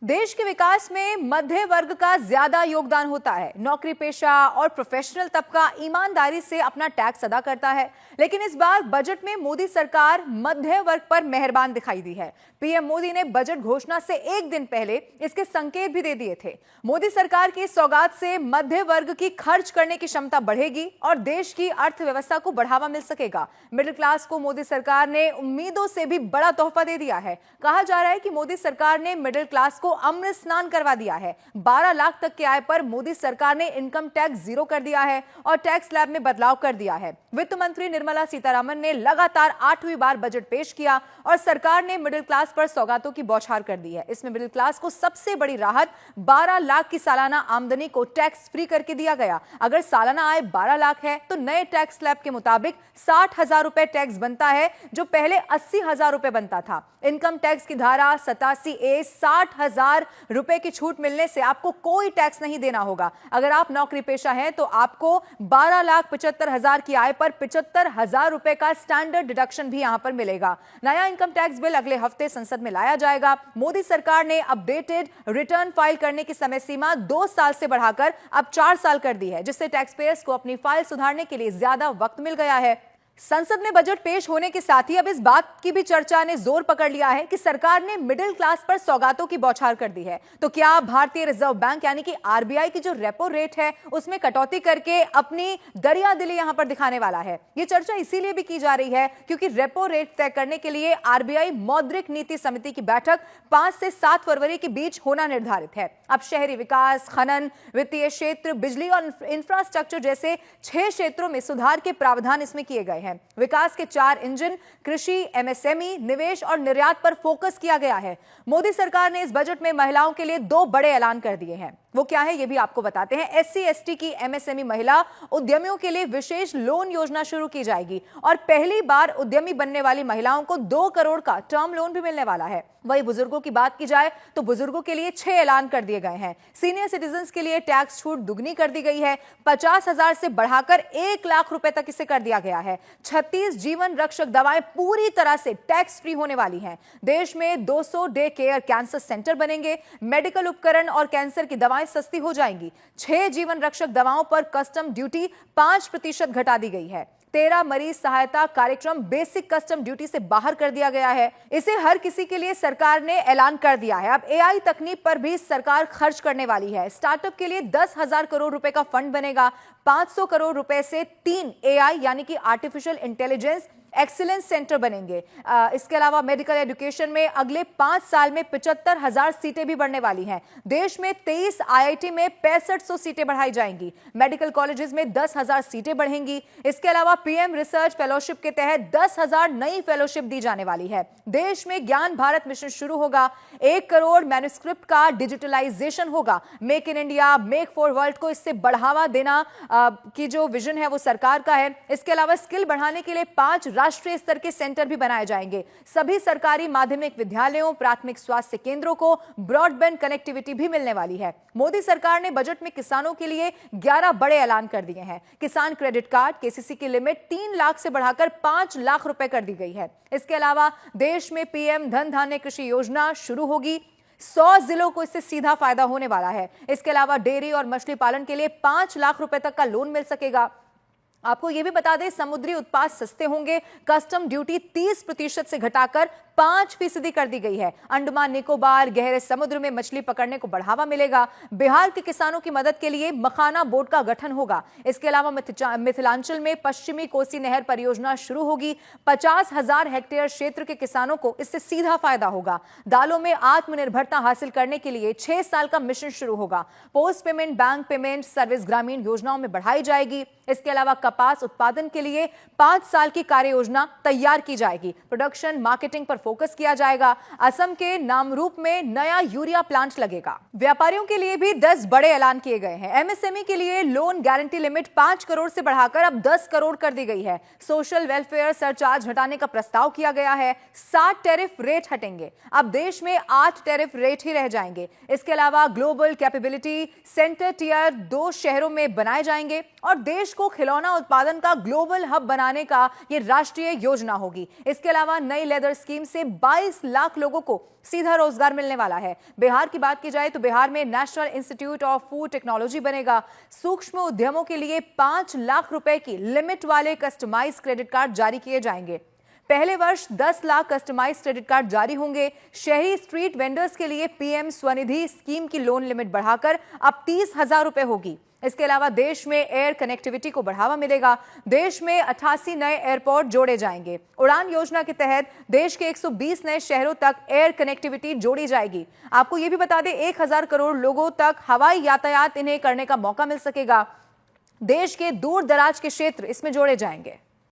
देश के विकास में मध्य वर्ग का ज्यादा योगदान होता है। नौकरी पेशा और प्रोफेशनल तबका ईमानदारी से अपना टैक्स अदा करता है, लेकिन इस बार बजट में मोदी सरकार मध्य वर्ग पर मेहरबान दिखाई दी है। पीएम मोदी ने बजट घोषणा से एक दिन पहले इसके संकेत भी दे दिए थे। मोदी सरकार की सौगात से मध्य वर्ग की खर्च करने की क्षमता बढ़ेगी और देश की अर्थव्यवस्था को बढ़ावा मिल सकेगा। मिडिल क्लास को मोदी सरकार ने उम्मीदों से भी बड़ा तोहफा दे दिया है। कहा जा रहा है कि मोदी सरकार ने मिडिल क्लास को अमृत स्नान करवा दिया है। 12 लाख तक की आय पर मोदी सरकार ने इनकम टैक्स जीरो कर दिया है और टैक्स स्लैब में बदलाव कर दिया है। वित्त मंत्री निर्मला सीतारमण ने लगातार 8वीं बार बजट पेश किया और सरकार ने मिडिल क्लास पर सौगातों की बौछार कर दी है। इसमें मिडिल क्लास को सबसे बड़ी राहत 12 लाख की सालाना आमदनी को टैक्स फ्री करके दिया गया। अगर सालाना आय 12 लाख है तो नए टैक्स स्लैब के मुताबिक 60,000 रुपए टैक्स बनता है, जो पहले 80,000 रुपए बनता था। इनकम टैक्स की धारा 87A 60,000 रुपए की छूट मिलने से आपको कोई टैक्स नहीं देना होगा। अगर आप नौकरी पेशा हैं तो आपको 12,75,000 की आय पर 75,000 रुपए का स्टैंडर्ड डिडक्शन भी यहां पर मिलेगा। नया इनकम टैक्स बिल अगले हफ्ते संसद में लाया जाएगा। मोदी सरकार ने अपडेटेड रिटर्न फाइल करने की समय सीमा 2 साल से बढ़ाकर अब 4 साल कर दी है, जिससे टैक्स पेयर्स को अपनी फाइल सुधारने के लिए ज्यादा वक्त मिल गया है। संसद में बजट पेश होने के साथ ही अब इस बात की भी चर्चा ने जोर पकड़ लिया है कि सरकार ने मिडिल क्लास पर सौगातों की बौछार कर दी है। तो क्या भारतीय रिजर्व बैंक यानी कि आरबीआई की जो रेपो रेट है उसमें कटौती करके अपनी दरियादिली यहां पर दिखाने वाला है? यह चर्चा इसीलिए भी की जा रही है क्योंकि रेपो रेट तय करने के लिए आरबीआई मौद्रिक नीति समिति की बैठक 5 से 7 फरवरी के बीच होना निर्धारित है। अब शहरी विकास, खनन, वित्तीय क्षेत्र, बिजली और इंफ्रास्ट्रक्चर जैसे 6 क्षेत्रों में सुधार के प्रावधान इसमें किए गए हैं। विकास के 4 इंजन कृषि, एमएसएमई, निवेश और निर्यात पर फोकस किया गया है। मोदी सरकार ने इस बजट में महिलाओं के लिए 2 बड़े ऐलान कर दिए हैं। वो क्या है ये भी आपको बताते हैं। एससी एसटी की एमएसएमई महिला उद्यमियों के लिए विशेष लोन योजना शुरू की जाएगी और पहली बार उद्यमी बनने वाली महिलाओं को 2 करोड़ का टर्म लोन भी मिलने वाला है। वही बुजुर्गों की बात की जाए तो बुजुर्गों के लिए 6 ऐलान कर दिए गए हैं। सीनियर सिटीजन्स के लिए टैक्स छूट दुगनी कर दी गई है। 50,000 से बढ़ाकर 1 लाख रुपए तक इसे कर दिया गया है। 36 जीवन रक्षक दवाएं पूरी तरह से टैक्स फ्री होने वाली हैं। देश में 200 डे केयर कैंसर सेंटर बनेंगे। मेडिकल उपकरण और कैंसर की दवाएं सस्ती हो जाएंगी। 6 जीवन रक्षक दवाओं पर कस्टम ड्यूटी 5% घटा दी गई है। 13 मरीज सहायता कार्यक्रम बेसिक कस्टम ड्यूटी से बाहर कर दिया गया है। इसे हर किसी के लिए सरकार ने ऐलान कर दिया है। अब एआई तकनीक पर भी सरकार खर्च करने वाली है। स्टार्टअप के लिए 10,000 करोड़ रुपए का फंड बनेगा। 500 करोड़ रुपए से 3 एआई यानी कि आर्टिफिशियल इंटेलिजेंस एक्सीलेंस सेंटर बनेंगे। इसके अलावा मेडिकल एजुकेशन में अगले 5 साल में 75,000 सीटें भी बढ़ने वाली हैं। देश में 23 आईआईटी में 6500 सीटें बढ़ाई जाएंगी। मेडिकल कॉलेजेस में 10,000 सीटें बढ़ेंगी। इसके अलावा पीएम रिसर्च फेलोशिप के तहत 10,000 नई फेलोशिप दी जाने वाली है। देश में ज्ञान भारत मिशन शुरू होगा। 1 करोड़ मैन्युस्क्रिप्ट का डिजिटलाइजेशन होगा। Make in India, make for world को इससे बढ़ावा देना की जो विजन है वो सरकार का है। इसके अलावा स्किल बढ़ाने के लिए 5 राष्ट्रीय स्तर के सेंटर भी बनाए जाएंगे। सभी सरकारी माध्यमिक विद्यालयों, प्राथमिक स्वास्थ्य केंद्रों को ब्रॉडबैंड कनेक्टिविटी भी मिलने वाली है। मोदी सरकार ने बजट में किसानों के लिए 11 बड़े ऐलान कर दिए हैं। किसान क्रेडिट कार्ड, केसीसी की लिमिट 3 लाख से बढ़ाकर 5 लाख रुपए कर दी गई है। इसके अलावा देश में पीएम धन धान्य कृषि योजना शुरू होगी। 100 जिलों को इससे सीधा फायदा होने वाला है। इसके अलावा डेयरी और मछली पालन के लिए 5 लाख रुपए तक का लोन मिल सकेगा। आपको यह भी बता दें, समुद्री उत्पाद सस्ते होंगे। कस्टम ड्यूटी 30% से घटाकर 5% कर दी गई है। अंडमान निकोबार, गहरे समुद्र में मछली पकड़ने को बढ़ावा मिलेगा। बिहार के किसानों की मदद के लिए मखाना बोर्ड का गठन होगा। इसके अलावा मिथिलांचल में पश्चिमी कोसी नहर परियोजना शुरू होगी। 50,000 हेक्टेयर क्षेत्र के किसानों को इससे सीधा फायदा होगा। दालों में आत्मनिर्भरता हासिल करने के लिए 6 साल का मिशन शुरू होगा। Post payment, bank payment service ग्रामीण योजनाओं में बढ़ाई जाएगी। इसके अलावा कपास उत्पादन के लिए 5 साल की कार्य योजना तैयार की जाएगी। प्रोडक्शन मार्केटिंग पर फोकस किया जाएगा। असम के नामरूप में नया यूरिया प्लांट लगेगा। व्यापारियों के लिए भी 10 बड़े ऐलान किए गए हैं। एमएसएमई के लिए लोन गारंटी लिमिट 5 करोड़ से बढ़ाकर अब 10 करोड़ कर दी गई है। सोशल वेलफेयर सरचार्ज हटाने का प्रस्ताव किया गया है। 60 टैरिफ रेट हटेंगे। अब देश में 8 टैरिफ रेट ही रह जाएंगे। इसके अलावा ग्लोबल कैपेबिलिटी सेंटर टियर 2 शहरों में बनाए जाएंगे और देश को खिलौना उत्पादन का ग्लोबल हब बनाने का यह राष्ट्रीय योजना होगी। इसके अलावा नई लेदर स्कीम से से 22 लाख लोगों को सीधा रोजगार मिलने वाला है। बिहार की बात की जाए तो बिहार में national institute of food technology बनेगा। सूक्ष्म उद्यमों के लिए 5 लाख रुपए की लिमिट वाले कस्टमाइज क्रेडिट कार्ड जारी किए जाएंगे। पहले वर्ष 10 लाख कस्टमाइज क्रेडिट कार्ड जारी होंगे। शहरी स्ट्रीट वेंडर्स के लिए पीएम स्वनिधि स्कीम की लोन लिमिट बढ़ाकर अब 30,000 रुपए होगी। इसके अलावा देश में एयर कनेक्टिविटी को बढ़ावा मिलेगा। देश में 88 नए एयरपोर्ट जोड़े जाएंगे। उड़ान योजना के तहत देश के 120 नए शहरों तक एयर कनेक्टिविटी जोड़ी जाएगी। आपको यह भी बता दें, 1000 करोड़ लोगों तक हवाई यातायात इन्हें करने का मौका मिल सकेगा। देश के दूर दराज के क्षेत्र इसमें जोड़े जाएंगे।